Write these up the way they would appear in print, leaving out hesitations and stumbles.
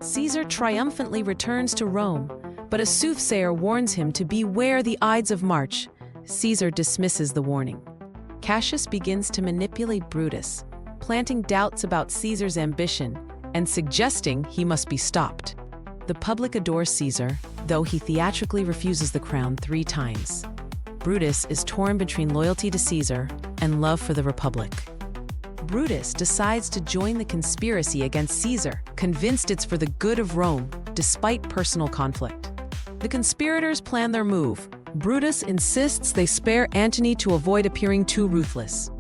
Caesar triumphantly returns to Rome, but a soothsayer warns him to beware the Ides of March. Caesar dismisses the warning. Cassius begins to manipulate Brutus, planting doubts about Caesar's ambition and suggesting he must be stopped. The public adores Caesar, though he theatrically refuses the crown 3 times. Brutus is torn between loyalty to Caesar and love for the Republic. Brutus decides to join the conspiracy against Caesar, convinced it's for the good of Rome, despite personal conflict. The conspirators plan their move. Brutus insists they spare Antony to avoid appearing too ruthless.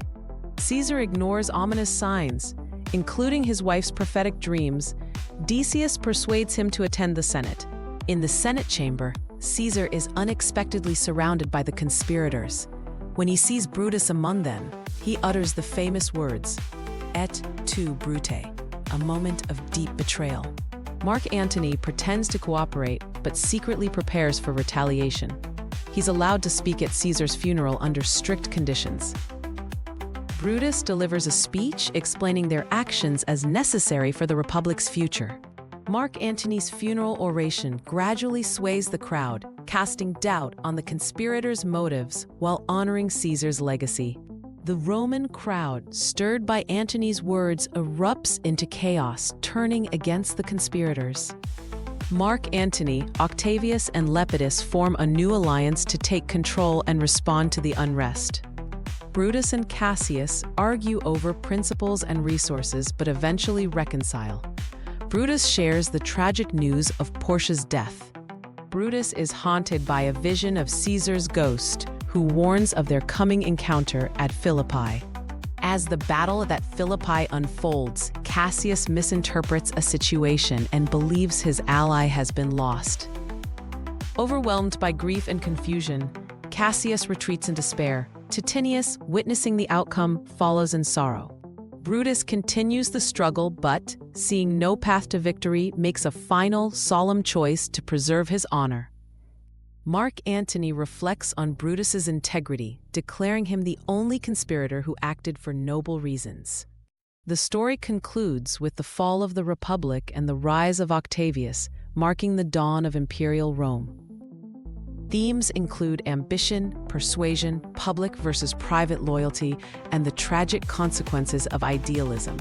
Caesar ignores ominous signs, including his wife's prophetic dreams. Decius persuades him to attend the Senate. In the Senate chamber, Caesar is unexpectedly surrounded by the conspirators. When he sees Brutus among them, he utters the famous words, "Et tu, Brute," a moment of deep betrayal. Mark Antony pretends to cooperate, but secretly prepares for retaliation. He's allowed to speak at Caesar's funeral under strict conditions. Brutus delivers a speech explaining their actions as necessary for the Republic's future. Mark Antony's funeral oration gradually sways the crowd, casting doubt on the conspirators' motives while honoring Caesar's legacy. The Roman crowd, stirred by Antony's words, erupts into chaos, turning against the conspirators. Mark Antony, Octavius, and Lepidus form a new alliance to take control and respond to the unrest. Brutus and Cassius argue over principles and resources but eventually reconcile. Brutus shares the tragic news of Portia's death. Brutus is haunted by a vision of Caesar's ghost, who warns of their coming encounter at Philippi. As the battle at Philippi unfolds, Cassius misinterprets a situation and believes his ally has been lost. Overwhelmed by grief and confusion, Cassius retreats in despair. Titinius, witnessing the outcome, follows in sorrow. Brutus continues the struggle, but, seeing no path to victory, makes a final, solemn choice to preserve his honor. Mark Antony reflects on Brutus's integrity, declaring him the only conspirator who acted for noble reasons. The story concludes with the fall of the Republic and the rise of Octavius, marking the dawn of imperial Rome. Themes include ambition, persuasion, public versus private loyalty, and the tragic consequences of idealism.